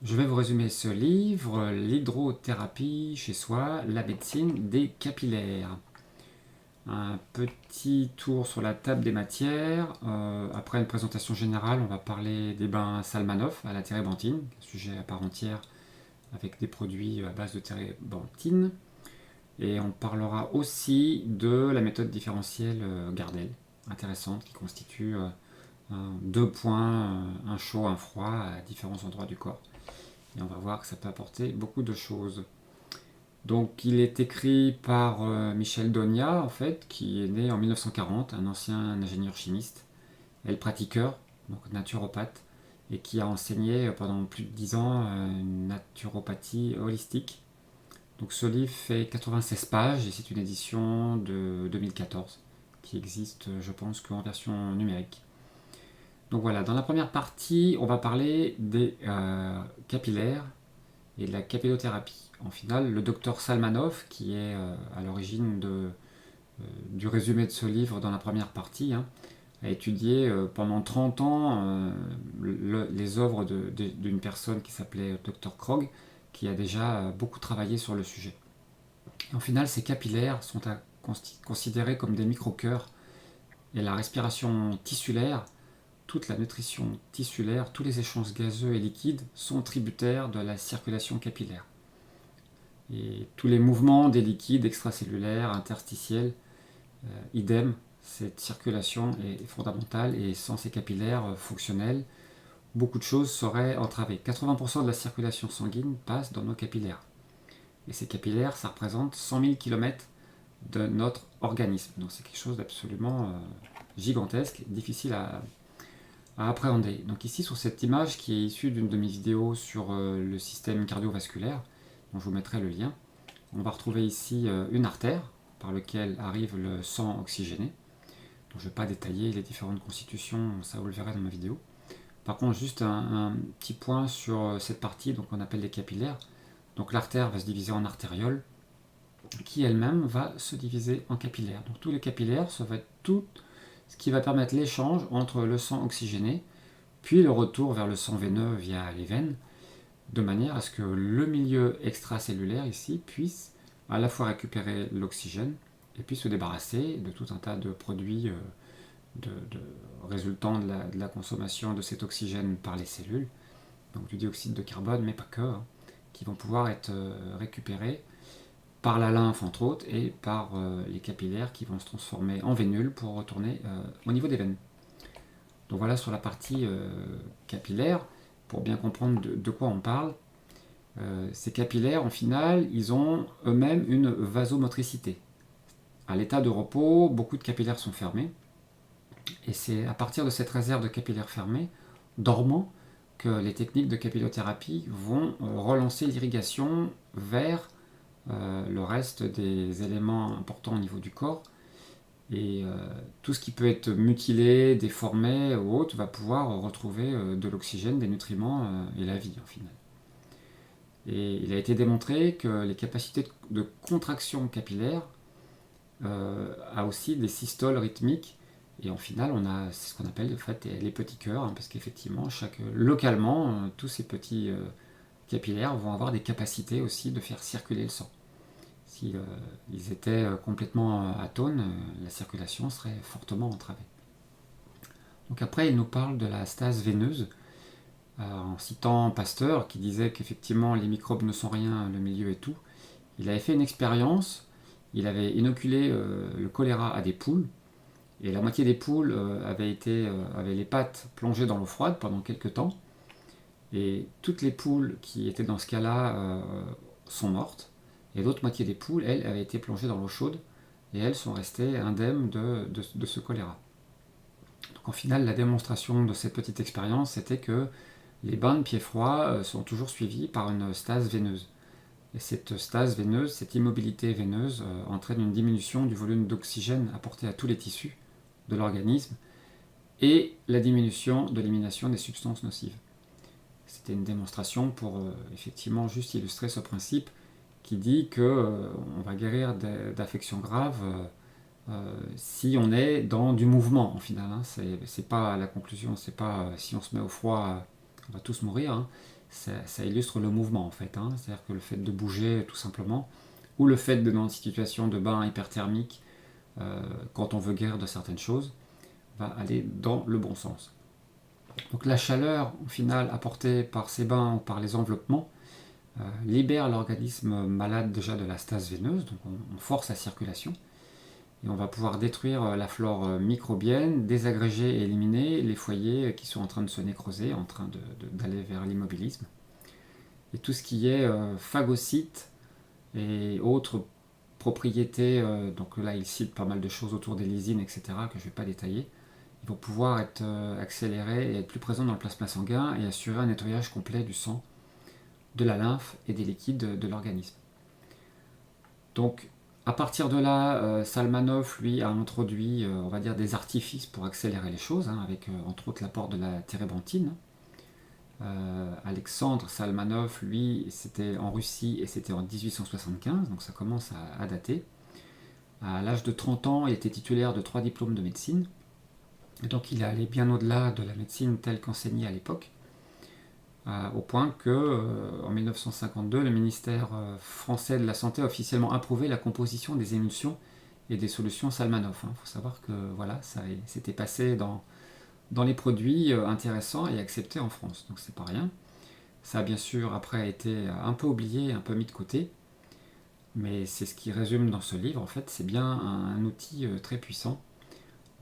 Je vais vous résumer ce livre, l'hydrothérapie chez soi, la médecine des capillaires. Un petit tour sur la table des matières. Après une présentation générale, on va parler des bains Salmanov à la térébenthine, sujet à part entière avec des produits à base de térébenthine. Et on parlera aussi de la méthode différentielle Gardel, intéressante, qui constitue deux points, un chaud, un froid, à différents endroits du corps. Et on va voir que ça peut apporter beaucoup de choses. Donc il est écrit par Michel Donia, en fait, qui est né en 1940, un ancien ingénieur chimiste, et pratiqueur, donc naturopathe, et qui a enseigné pendant plus de 10 ans une naturopathie holistique. Donc ce livre fait 96 pages et c'est une édition de 2014 qui existe, je pense, qu'en version numérique. Donc voilà, dans la première partie, on va parler des capillaires et de la capillothérapie. En final, le docteur Salmanov, qui est à l'origine du résumé de ce livre dans la première partie, a étudié pendant 30 ans les œuvres d'une personne qui s'appelait Dr. Krog, qui a déjà beaucoup travaillé sur le sujet. Et en final, ces capillaires sont considérés comme des micro-cœurs et la respiration tissulaire, toute la nutrition tissulaire, tous les échanges gazeux et liquides sont tributaires de la circulation capillaire. Et tous les mouvements des liquides extracellulaires, interstitiels, idem, cette circulation est fondamentale et sans ces capillaires fonctionnels, beaucoup de choses seraient entravées. 80% de la circulation sanguine passe dans nos capillaires. Et ces capillaires, ça représente 100 000 km de notre organisme. Donc c'est quelque chose d'absolument gigantesque, difficile à appréhender. Donc ici sur cette image qui est issue d'une de mes vidéos sur le système cardiovasculaire, dont je vous mettrai le lien, on va retrouver ici une artère par laquelle arrive le sang oxygéné. Donc je ne vais pas détailler les différentes constitutions, ça vous le verrez dans ma vidéo. Par contre, juste un petit point sur cette partie qu'on appelle les capillaires. Donc l'artère va se diviser en artériole, qui elle-même va se diviser en capillaires. Donc tous les capillaires, ça va être tout ce qui va permettre l'échange entre le sang oxygéné, puis le retour vers le sang veineux via les veines, de manière à ce que le milieu extracellulaire ici puisse à la fois récupérer l'oxygène et puis se débarrasser de tout un tas de produits résultant de la consommation de cet oxygène par les cellules, donc du dioxyde de carbone, mais pas que, qui vont pouvoir être récupérés par la lymphe entre autres et par les capillaires qui vont se transformer en vénules pour retourner au niveau des veines. Donc voilà sur la partie capillaire, pour bien comprendre de quoi on parle. Ces capillaires, en final, ils ont eux-mêmes une vasomotricité. À l'état de repos, beaucoup de capillaires sont fermés, et c'est à partir de cette réserve de capillaires fermés, dormants, que les techniques de capillothérapie vont relancer l'irrigation vers le reste des éléments importants au niveau du corps. Et tout ce qui peut être mutilé, déformé ou autre va pouvoir retrouver de l'oxygène, des nutriments et la vie en final. Et il a été démontré que les capacités de contraction capillaire a aussi des systoles rythmiques. Et en final, on a ce qu'on appelle en fait, les petits cœurs, parce qu'effectivement, localement, tous ces petits capillaires vont avoir des capacités aussi de faire circuler le sang. Si ils étaient complètement atones, la circulation serait fortement entravée. Donc après, il nous parle de la stase veineuse, en citant Pasteur, qui disait qu'effectivement les microbes ne sont rien, le milieu est tout. Il avait fait une expérience, il avait inoculé le choléra à des poules, et la moitié des poules avaient les pattes plongées dans l'eau froide pendant quelques temps, et toutes les poules qui étaient dans ce cas-là sont mortes, et l'autre moitié des poules, elles, avaient été plongées dans l'eau chaude, et elles sont restées indemnes de ce choléra. Donc en final, la démonstration de cette petite expérience, c'était que les bains de pieds froids sont toujours suivis par une stase veineuse. Et cette stase veineuse, cette immobilité veineuse, entraîne une diminution du volume d'oxygène apporté à tous les tissus de l'organisme et la diminution de l'élimination des substances nocives. C'était une démonstration pour effectivement juste illustrer ce principe qui dit que on va guérir d'affections graves si on est dans du mouvement en final. C'est pas la conclusion, c'est pas si on se met au froid, on va tous mourir, ça illustre le mouvement en fait, hein. C'est-à-dire que le fait de bouger tout simplement, ou le fait d'être dans une situation de bain hyperthermique, quand on veut guérir de certaines choses, va aller dans le bon sens. Donc la chaleur, au final, apportée par ces bains ou par les enveloppements, libère l'organisme malade déjà de la stase veineuse, donc on force la circulation, et on va pouvoir détruire la flore microbienne, désagréger et éliminer les foyers qui sont en train de se nécroser, en train d'aller vers l'immobilisme. Et tout ce qui est phagocytes et autres propriétés, donc là il cite pas mal de choses autour des lysines, etc., que je ne vais pas détailler, ils vont pouvoir être accélérés et être plus présents dans le plasma sanguin et assurer un nettoyage complet du sang, de la lymphe et des liquides de l'organisme. Donc à partir de là, Salmanov lui a introduit, on va dire, des artifices pour accélérer les choses, hein, avec entre autres l'apport de la térébenthine. Alexandre Salmanov, lui, c'était en Russie et c'était en 1875, donc ça commence à dater. À l'âge de 30 ans, il était titulaire de 3 diplômes de médecine. Et donc il est allé bien au-delà de la médecine telle qu'enseignée à l'époque, au point que, en 1952, le ministère français de la Santé a officiellement approuvé la composition des émulsions et des solutions Salmanov. Il faut savoir que voilà, ça s'était passé dans les produits intéressants et acceptés en France, donc c'est pas rien. Ça a bien sûr après été un peu oublié, un peu mis de côté, mais c'est ce qui résume dans ce livre, en fait, c'est bien un outil très puissant,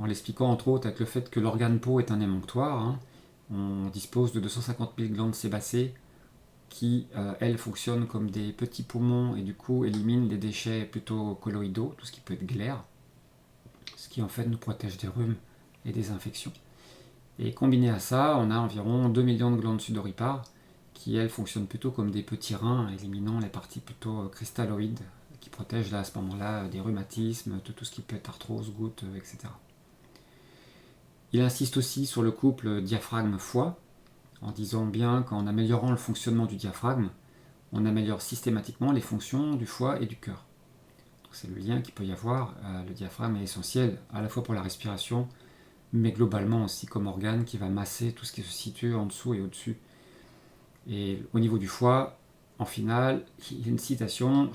en l'expliquant entre autres avec le fait que l'organe peau est un émonctoire, hein. On dispose de 250 000 glandes sébacées qui, elles, fonctionnent comme des petits poumons et du coup éliminent les déchets plutôt colloïdaux, tout ce qui peut être glaire, ce qui en fait nous protège des rhumes et des infections. Et combiné à ça, on a environ 2 millions de glandes sudoripares qui, elles, fonctionnent plutôt comme des petits reins, éliminant les parties plutôt cristalloïdes qui protègent là, à ce moment-là des rhumatismes, de tout ce qui peut être arthrose, gouttes, etc. Il insiste aussi sur le couple diaphragme-foie, en disant bien qu'en améliorant le fonctionnement du diaphragme, on améliore systématiquement les fonctions du foie et du cœur. C'est le lien qu'il peut y avoir. Le diaphragme est essentiel à la fois pour la respiration, mais globalement aussi comme organe qui va masser tout ce qui se situe en dessous et au-dessus. Et au niveau du foie, en finale, il y a une citation: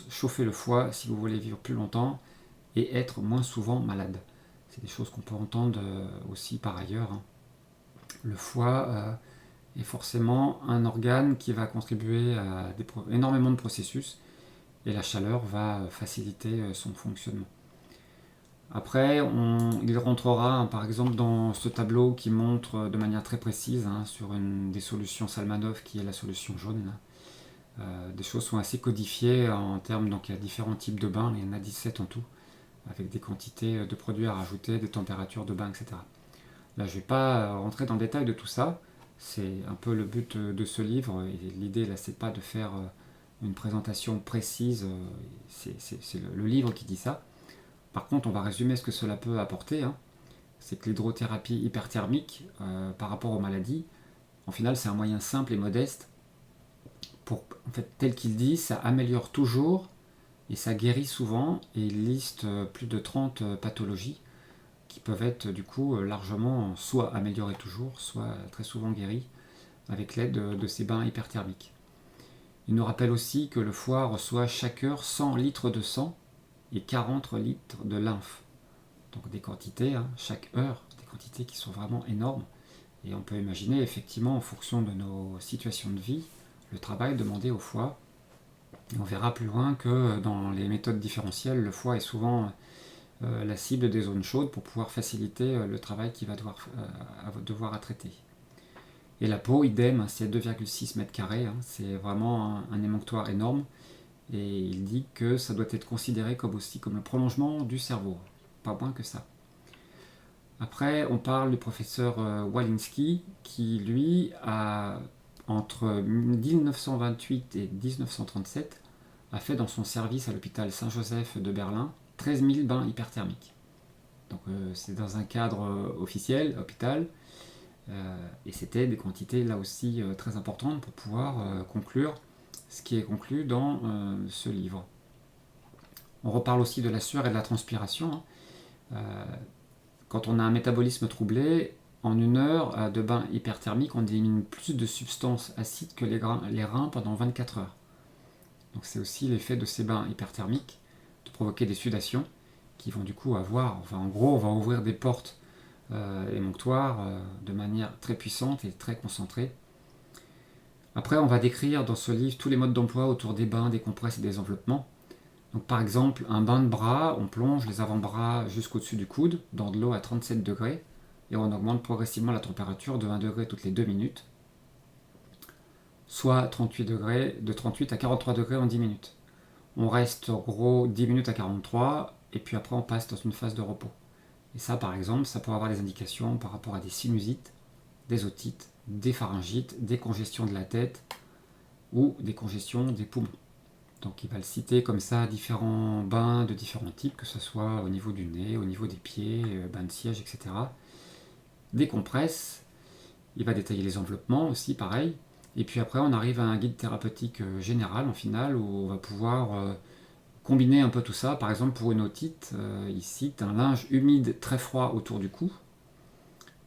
chauffer le foie si vous voulez vivre plus longtemps et être moins souvent malade. C'est des choses qu'on peut entendre aussi par ailleurs, hein. Le foie est forcément un organe qui va contribuer à énormément de processus et la chaleur va faciliter son fonctionnement. Après, il rentrera, hein, par exemple dans ce tableau qui montre de manière très précise, hein, sur une des solutions Salmanov qui est la solution jaune. Des choses sont assez codifiées en termes, donc il y a différents types de bains, il y en a 17 en tout, avec des quantités de produits à rajouter, des températures de bain, etc. Là, je ne vais pas rentrer dans le détail de tout ça, c'est un peu le but de ce livre, et l'idée là, c'est pas de faire une présentation précise, c'est le livre qui dit ça. Par contre, on va résumer ce que cela peut apporter, hein. C'est que l'hydrothérapie hyperthermique, par rapport aux maladies, en final, c'est un moyen simple et modeste pour, en fait, tel qu'il dit, ça améliore toujours et ça guérit souvent, et il liste plus de 30 pathologies qui peuvent être du coup largement soit améliorées toujours, soit très souvent guéries avec l'aide de ces bains hyperthermiques. Il nous rappelle aussi que le foie reçoit chaque heure 100 litres de sang et 40 litres de lymphe. Donc des quantités, hein, chaque heure, des quantités qui sont vraiment énormes. Et on peut imaginer effectivement en fonction de nos situations de vie, le travail demandé au foie. Et on verra plus loin que dans les méthodes différentielles, le foie est souvent la cible des zones chaudes pour pouvoir faciliter le travail qu'il va devoir à traiter. Et la peau, idem, c'est 2,6 mètres carrés, hein, c'est vraiment un émonctoire énorme. Et il dit que ça doit être considéré comme aussi comme le prolongement du cerveau, pas moins que ça. Après, on parle du professeur Walensky, qui lui, entre 1928 et 1937, a fait dans son service à l'hôpital Saint-Joseph de Berlin 13 000 bains hyperthermiques. Donc c'est dans un cadre officiel, hôpital, et c'était des quantités là aussi très importantes pour pouvoir conclure ce qui est conclu dans ce livre. On reparle aussi de la sueur et de la transpiration, hein. Quand on a un métabolisme troublé, en 1 heure de bain hyperthermique, on élimine plus de substances acides que les reins pendant 24 heures. Donc c'est aussi l'effet de ces bains hyperthermiques, de provoquer des sudations, qui vont du coup avoir, enfin en gros, on va ouvrir des portes émonctoires de manière très puissante et très concentrée. Après, on va décrire dans ce livre tous les modes d'emploi autour des bains, des compresses et des enveloppements. Donc par exemple, un bain de bras, on plonge les avant-bras jusqu'au-dessus du coude, dans de l'eau à 37 degrés, et on augmente progressivement la température de 1 degré toutes les 2 minutes, soit 38 degrés, de 38 à 43 degrés en 10 minutes. On reste en gros 10 minutes à 43, et puis après on passe dans une phase de repos. Et ça, par exemple, ça pourrait avoir des indications par rapport à des sinusites, des otites, des pharyngites, des congestions de la tête ou des congestions des poumons. Donc il va le citer comme ça, différents bains de différents types, que ce soit au niveau du nez, au niveau des pieds, bains de siège, etc. Des compresses, il va détailler les enveloppements aussi, pareil. Et puis après, on arrive à un guide thérapeutique général en finale, où on va pouvoir combiner un peu tout ça. Par exemple, pour une otite, il cite un linge humide très froid autour du cou,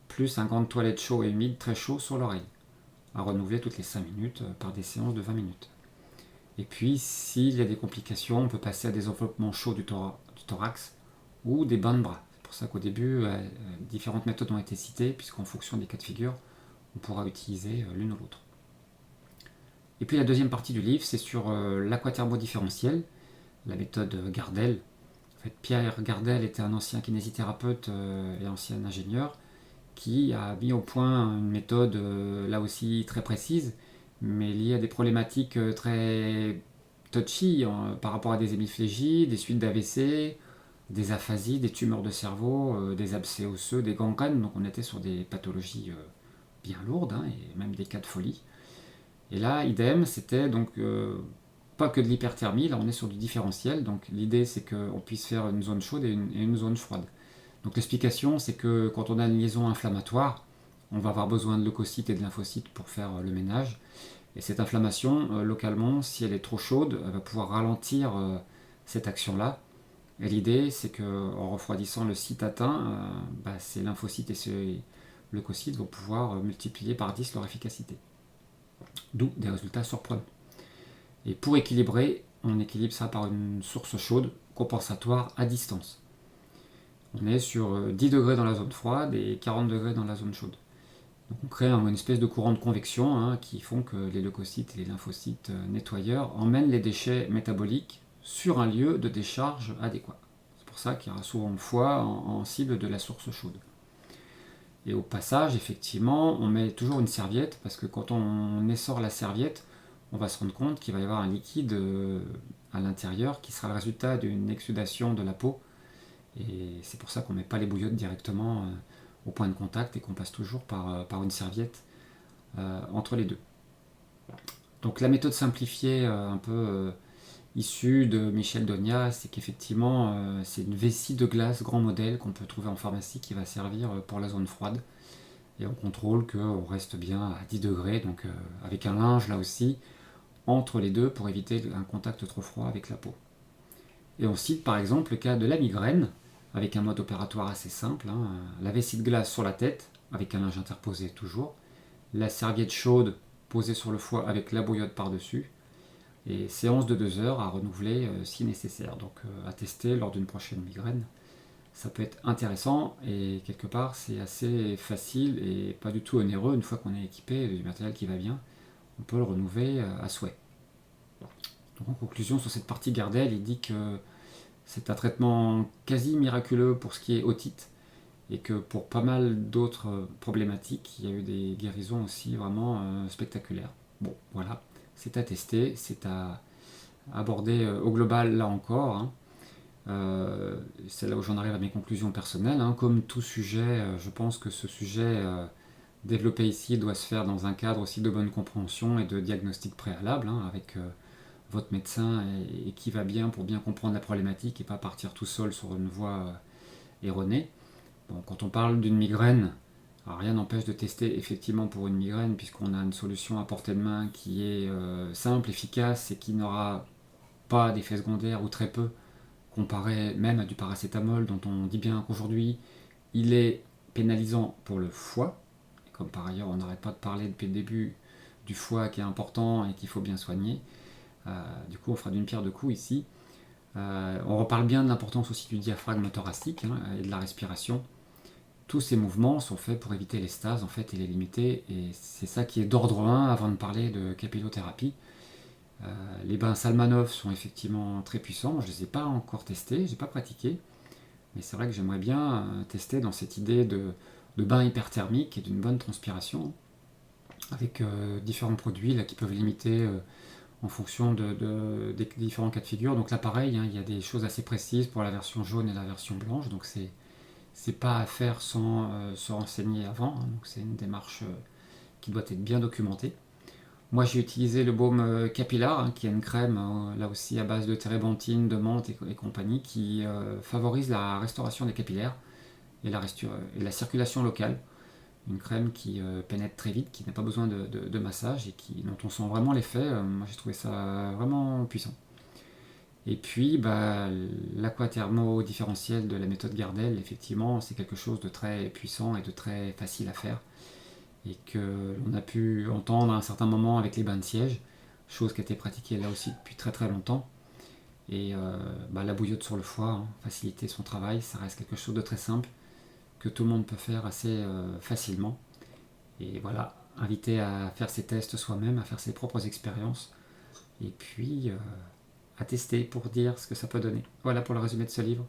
plus un gant de toilette chaud et humide très chaud sur l'oreille, à renouveler toutes les 5 minutes par des séances de 20 minutes. Et puis, s'il y a des complications, on peut passer à des enveloppements chauds du thorax ou des bains de bras. C'est pour ça qu'au début, différentes méthodes ont été citées, puisqu'en fonction des cas de figure, on pourra utiliser l'une ou l'autre. Et puis la deuxième partie du livre, c'est sur l'aquathermodifférentiel, la méthode Gardel. En fait, Pierre Gardel était un ancien kinésithérapeute et ancien ingénieur qui a mis au point une méthode là aussi très précise, mais liée à des problématiques très touchy par rapport à des hémiplégies, des suites d'AVC, des aphasies, des tumeurs de cerveau, des abcès osseux, des gangrènes. Donc on était sur des pathologies bien lourdes et même des cas de folie. Et là, idem, c'était donc pas que de l'hyperthermie, là on est sur du différentiel. Donc l'idée c'est qu'on puisse faire une zone chaude et une zone froide. Donc l'explication, c'est que quand on a une liaison inflammatoire, on va avoir besoin de leucocytes et de lymphocytes pour faire le ménage. Et cette inflammation, localement, si elle est trop chaude, elle va pouvoir ralentir cette action-là. Et l'idée, c'est qu'en refroidissant le site atteint, ces lymphocytes et ces leucocytes vont pouvoir multiplier par 10 leur efficacité. D'où des résultats surprenants. Et pour équilibrer, on équilibre ça par une source chaude compensatoire à distance. On est sur 10 degrés dans la zone froide et 40 degrés dans la zone chaude. Donc on crée une espèce de courant de convection qui font que les leucocytes et les lymphocytes nettoyeurs emmènent les déchets métaboliques sur un lieu de décharge adéquat. C'est pour ça qu'il y aura souvent le foie en cible de la source chaude. Et au passage, effectivement, on met toujours une serviette, parce que quand on essore la serviette, on va se rendre compte qu'il va y avoir un liquide à l'intérieur qui sera le résultat d'une exsudation de la peau. Et c'est pour ça qu'on ne met pas les bouillottes directement au point de contact et qu'on passe toujours par une serviette entre les deux. Donc la méthode simplifiée un peu issue de Michel Donia, c'est qu'effectivement c'est une vessie de glace grand modèle qu'on peut trouver en pharmacie qui va servir pour la zone froide. Et on contrôle qu'on reste bien à 10 degrés, donc avec un linge là aussi, entre les deux pour éviter un contact trop froid avec la peau. Et on cite par exemple le cas de la migraine, avec un mode opératoire assez simple, la vessie de glace sur la tête, avec un linge interposé toujours, la serviette chaude posée sur le foie avec la bouillotte par-dessus, et séance de 2 heures à renouveler si nécessaire. Donc à tester lors d'une prochaine migraine. Ça peut être intéressant et quelque part c'est assez facile et pas du tout onéreux. Une fois qu'on est équipé du matériel qui va bien, on peut le renouveler à souhait. Donc en conclusion sur cette partie Gardel, il dit que c'est un traitement quasi miraculeux pour ce qui est otite et que pour pas mal d'autres problématiques, il y a eu des guérisons aussi vraiment spectaculaires. Bon, voilà, c'est à tester, c'est à aborder au global là encore. C'est là où j'en arrive à mes conclusions personnelles. Comme tout sujet, je pense que ce sujet développé ici doit se faire dans un cadre aussi de bonne compréhension et de diagnostic préalable, avec votre médecin et qui va bien pour bien comprendre la problématique et pas partir tout seul sur une voie erronée. Bon, quand on parle d'une migraine, alors rien n'empêche de tester effectivement pour une migraine, puisqu'on a une solution à portée de main qui est simple, efficace et qui n'aura pas d'effets secondaires ou très peu, comparé même à du paracétamol dont on dit bien qu'aujourd'hui il est pénalisant pour le foie. Et comme par ailleurs on n'arrête pas de parler depuis le début du foie qui est important et qu'il faut bien soigner, du coup on fera d'une pierre deux coups ici. On reparle bien de l'importance aussi du diaphragme thoracique et de la respiration. Tous ces mouvements sont faits pour éviter les stases en fait, et les limiter, et c'est ça qui est d'ordre 1 avant de parler de capillothérapie. Les bains Salmanov sont effectivement très puissants, je ne les ai pas encore testés, je n'ai pas pratiqué, mais c'est vrai que j'aimerais bien tester dans cette idée de bain hyperthermique et d'une bonne transpiration, avec différents produits là, qui peuvent limiter en fonction des différents cas de figure. Donc là pareil, il y a des choses assez précises pour la version jaune et la version blanche, donc c'est pas à faire sans se renseigner avant, donc c'est une démarche qui doit être bien documentée. Moi j'ai utilisé le baume Capillar, qui est une crème là aussi à base de térébenthine, de menthe et compagnie, qui favorise la restauration des capillaires et la circulation locale. Une crème qui pénètre très vite, qui n'a pas besoin de massage et dont on sent vraiment l'effet. Moi j'ai trouvé ça vraiment puissant. Et puis l'aquathermo-différentiel de la méthode Gardel, effectivement, c'est quelque chose de très puissant et de très facile à faire. Et que l'on a pu entendre à un certain moment avec les bains de siège, chose qui a été pratiquée là aussi depuis très très longtemps. Et la bouillotte sur le foie, faciliter son travail, ça reste quelque chose de très simple, que tout le monde peut faire assez facilement. Et voilà, inviter à faire ses tests soi-même, à faire ses propres expériences. Et puis à tester pour dire ce que ça peut donner. Voilà pour le résumé de ce livre.